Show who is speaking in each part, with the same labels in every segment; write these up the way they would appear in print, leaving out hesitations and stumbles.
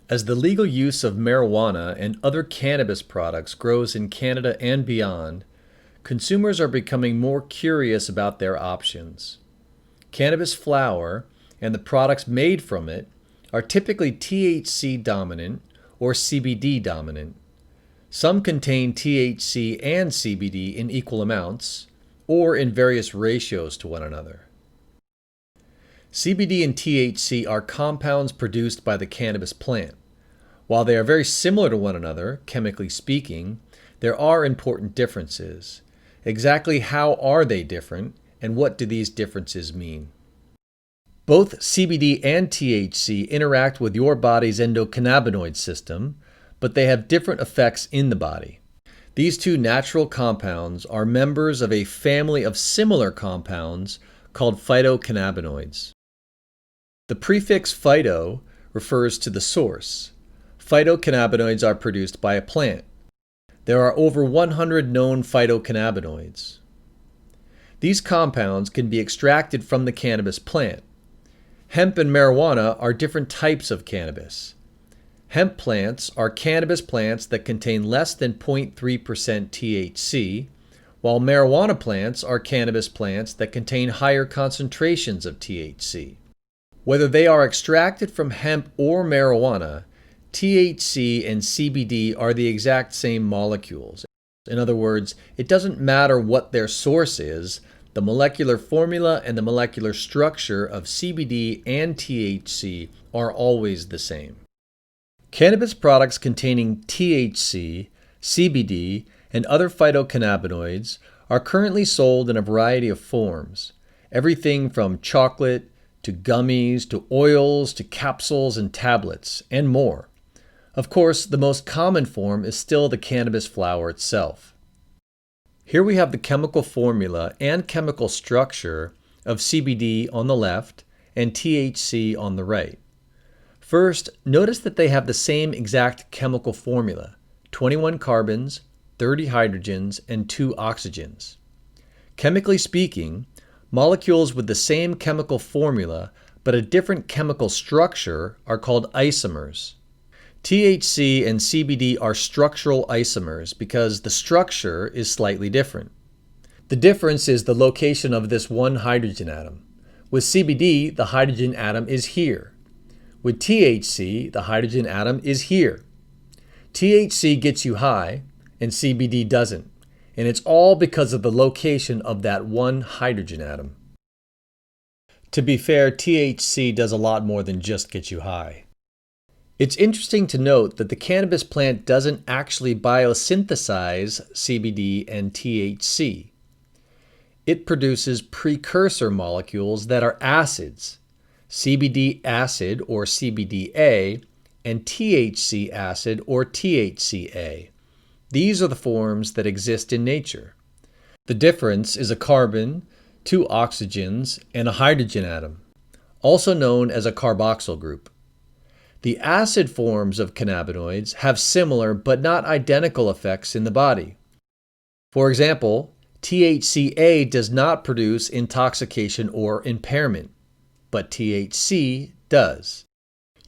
Speaker 1: As the legal use of marijuana and other cannabis products grows in Canada and beyond, consumers are becoming more curious about their options. Cannabis flower and the products made from it are typically THC dominant or CBD dominant. Some contain THC and CBD in equal amounts or in various ratios to one another. CBD and THC are compounds produced by the cannabis plant. While they are very similar to one another, chemically speaking, there are important differences. Exactly how are they different, and what do these differences mean? Both CBD and THC interact with your body's endocannabinoid system, but they have different effects in the body. These two natural compounds are members of a family of similar compounds called phyto-cannabinoids. The prefix phyto refers to the source. Phytocannabinoids are produced by a plant. There are over 100 known phytocannabinoids. These compounds can be extracted from the cannabis plant. Hemp and marijuana are different types of cannabis. Hemp plants are cannabis plants that contain less than 0.3% THC, while marijuana plants are cannabis plants that contain higher concentrations of THC. Whether they are extracted from hemp or marijuana, THC and CBD are the exact same molecules. In other words, it doesn't matter what their source is, the molecular formula and the molecular structure of CBD and THC are always the same. Cannabis products containing THC, CBD, and other phytocannabinoids are currently sold in a variety of forms, everything from chocolate to gummies to oils to capsules and tablets, and more. Of course, the most common form is still the cannabis flower itself. Here we have the chemical formula and chemical structure of CBD on the left and THC on the right. First, notice that they have the same exact chemical formula, 21 carbons, 30 hydrogens, and 2 oxygens. Chemically speaking, molecules with the same chemical formula but a different chemical structure are called isomers. THC and CBD are structural isomers because the structure is slightly different. The difference is the location of this one hydrogen atom. With CBD, the hydrogen atom is here. With THC, the hydrogen atom is here. THC gets you high, and CBD doesn't. And it's all because of the location of that one hydrogen atom. To be fair, THC does a lot more than just get you high. It's interesting to note that the cannabis plant doesn't actually biosynthesize CBD and THC. It produces precursor molecules that are acids, CBD acid or CBDA, and THC acid or THCA. These are the forms that exist in nature. The difference is a carbon, 2 oxygens, and a hydrogen atom, also known as a carboxyl group. The acid forms of cannabinoids have similar but not identical effects in the body. For example, THCA does not produce intoxication or impairment, but THC does.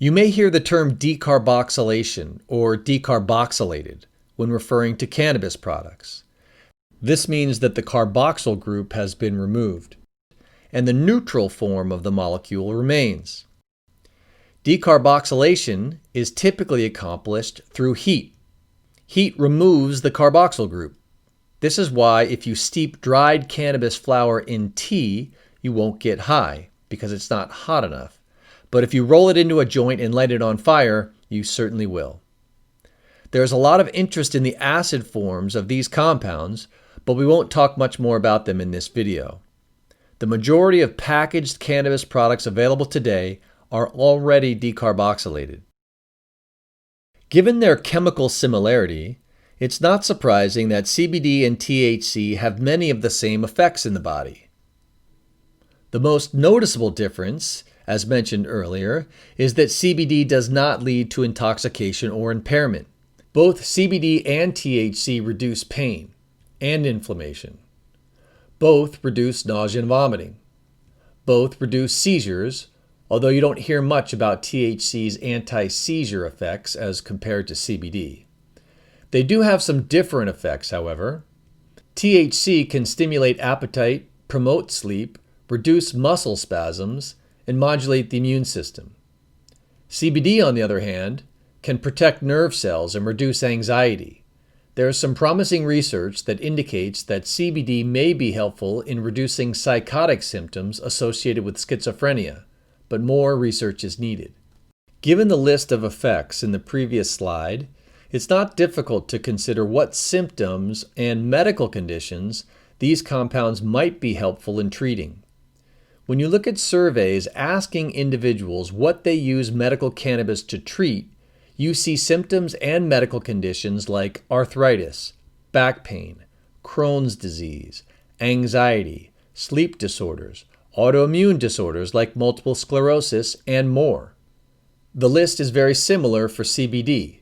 Speaker 1: You may hear the term decarboxylation or decarboxylated when referring to cannabis products. This means that the carboxyl group has been removed, and the neutral form of the molecule remains. Decarboxylation is typically accomplished through heat. Heat removes the carboxyl group. This is why if you steep dried cannabis flower in tea, you won't get high, because it's not hot enough. But if you roll it into a joint and light it on fire, you certainly will. There's a lot of interest in the acid forms of these compounds, but we won't talk much more about them in this video. The majority of packaged cannabis products available today are already decarboxylated. Given their chemical similarity, it's not surprising that CBD and THC have many of the same effects in the body. The most noticeable difference, as mentioned earlier, is that CBD does not lead to intoxication or impairment. Both CBD and THC reduce pain and inflammation. Both reduce nausea and vomiting. Both reduce seizures, although you don't hear much about THC's anti-seizure effects as compared to CBD. They do have some different effects, however. THC can stimulate appetite, promote sleep, reduce muscle spasms, and modulate the immune system. CBD, on the other hand, can protect nerve cells and reduce anxiety. There is some promising research that indicates that CBD may be helpful in reducing psychotic symptoms associated with schizophrenia, but more research is needed. Given the list of effects in the previous slide, it's not difficult to consider what symptoms and medical conditions these compounds might be helpful in treating. When you look at surveys asking individuals what they use medical cannabis to treat, you see symptoms and medical conditions like arthritis, back pain, Crohn's disease, anxiety, sleep disorders, autoimmune disorders like multiple sclerosis, and more. The list is very similar for CBD.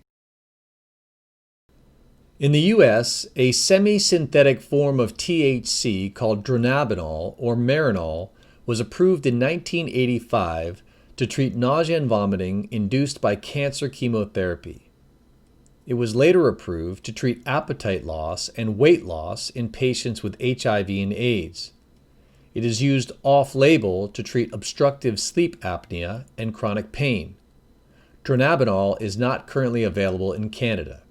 Speaker 1: In the U.S., a semi-synthetic form of THC called dronabinol or Marinol was approved in 1985 to treat nausea and vomiting induced by cancer chemotherapy. It was later approved to treat appetite loss and weight loss in patients with HIV and AIDS. It is used off-label to treat obstructive sleep apnea and chronic pain. Dronabinol is not currently available in Canada.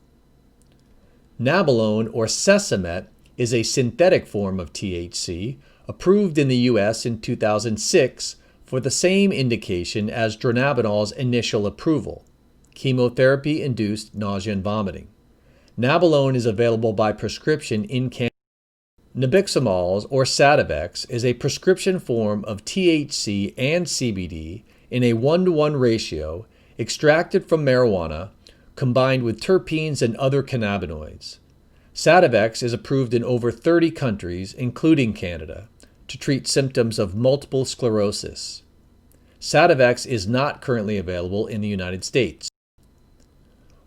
Speaker 1: Nabilone or Sesamet is a synthetic form of THC approved in the U.S. in 2006 for the same indication as dronabinol's initial approval, chemotherapy-induced nausea and vomiting. Nabilone is available by prescription in Canada. Nabiximols or Sativex is a prescription form of THC and CBD in a 1-to-1 ratio extracted from marijuana combined with terpenes and other cannabinoids. Sativex is approved in over 30 countries, including Canada, to treat symptoms of multiple sclerosis. Sativex is not currently available in the United States.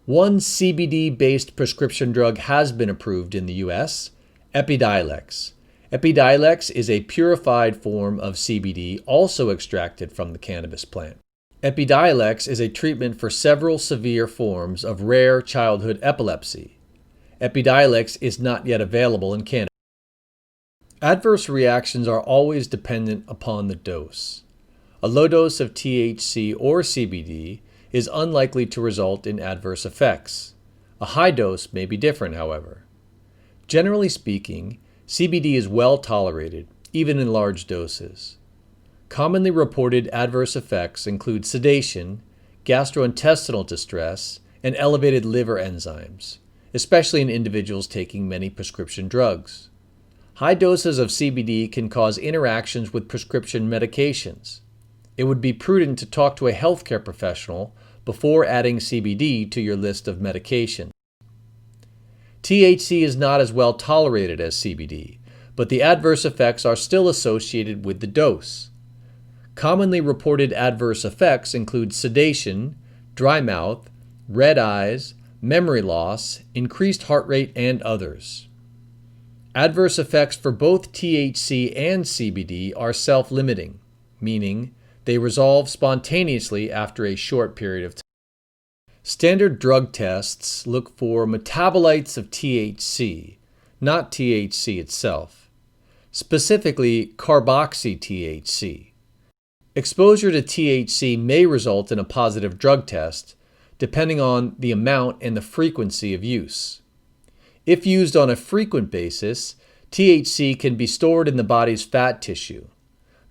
Speaker 1: One CBD-based prescription drug has been approved in the U.S., Epidiolex. Epidiolex is a purified form of CBD also extracted from the cannabis plant. Epidiolex is a treatment for several severe forms of rare childhood epilepsy. Epidiolex is not yet available in Canada. Adverse reactions are always dependent upon the dose. A low dose of THC or CBD is unlikely to result in adverse effects. A high dose may be different, however. Generally speaking, CBD is well tolerated, even in large doses. Commonly reported adverse effects include sedation, gastrointestinal distress, and elevated liver enzymes, especially in individuals taking many prescription drugs. High doses of CBD can cause interactions with prescription medications. It would be prudent to talk to a healthcare professional before adding CBD to your list of medications. THC is not as well tolerated as CBD, but the adverse effects are still associated with the dose. Commonly reported adverse effects include sedation, dry mouth, red eyes, memory loss, increased heart rate, and others. Adverse effects for both THC and CBD are self-limiting, meaning they resolve spontaneously after a short period of time. Standard drug tests look for metabolites of THC, not THC itself, specifically carboxy-THC. Exposure to THC may result in a positive drug test, depending on the amount and the frequency of use. If used on a frequent basis, THC can be stored in the body's fat tissue.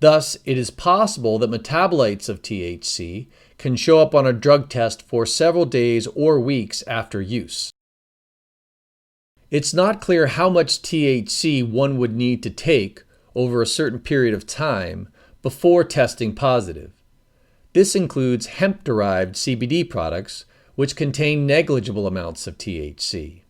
Speaker 1: Thus, it is possible that metabolites of THC can show up on a drug test for several days or weeks after use. It's not clear how much THC one would need to take over a certain period of time before testing positive. This includes hemp-derived CBD products, which contain negligible amounts of THC.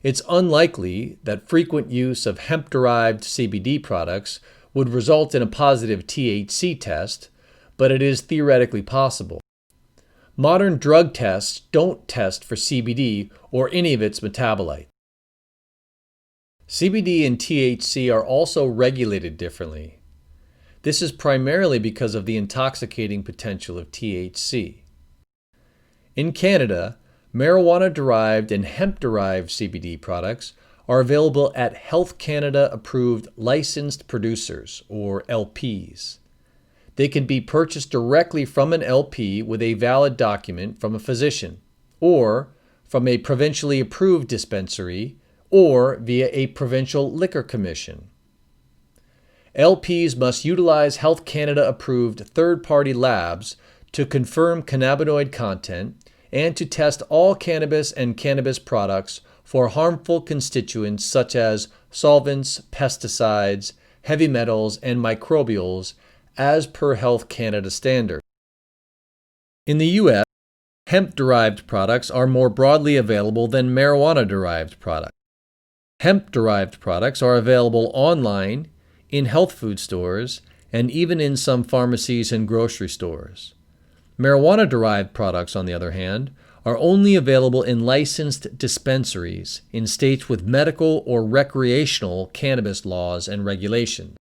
Speaker 1: It's unlikely that frequent use of hemp-derived CBD products would result in a positive THC test, but it is theoretically possible. Modern drug tests don't test for CBD or any of its metabolites. CBD and THC are also regulated differently. This is primarily because of the intoxicating potential of THC. In Canada, marijuana-derived and hemp-derived CBD products are available at Health Canada-approved licensed producers, or LPs. They can be purchased directly from an LP with a valid document from a physician, or from a provincially approved dispensary, or via a provincial liquor commission. LPs must utilize Health Canada-approved third-party labs to confirm cannabinoid content and to test all cannabis and cannabis products for harmful constituents such as solvents, pesticides, heavy metals, and microbials as per Health Canada standards. In the U.S., hemp-derived products are more broadly available than marijuana-derived products. Hemp-derived products are available online, in health food stores, and even in some pharmacies and grocery stores. Marijuana-derived products, on the other hand, are only available in licensed dispensaries in states with medical or recreational cannabis laws and regulations.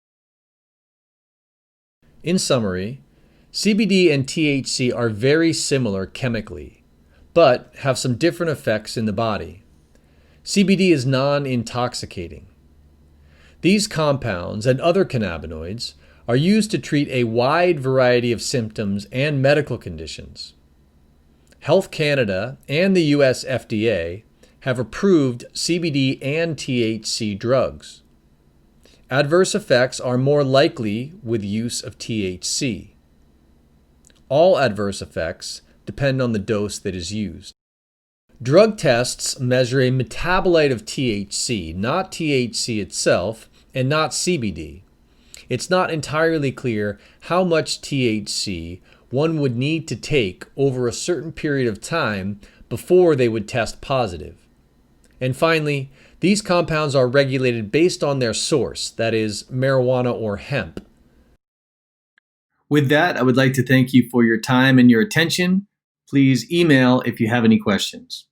Speaker 1: In summary, CBD and THC are very similar chemically, but have some different effects in the body. CBD is non-intoxicating. These compounds and other cannabinoids are used to treat a wide variety of symptoms and medical conditions. Health Canada and the US FDA have approved CBD and THC drugs. Adverse effects are more likely with use of THC. All adverse effects depend on the dose that is used. Drug tests measure a metabolite of THC, not THC itself, and not CBD. It's not entirely clear how much THC one would need to take over a certain period of time before they would test positive. And finally, these compounds are regulated based on their source, that is, marijuana or hemp. With that, I would like to thank you for your time and your attention. Please email if you have any questions.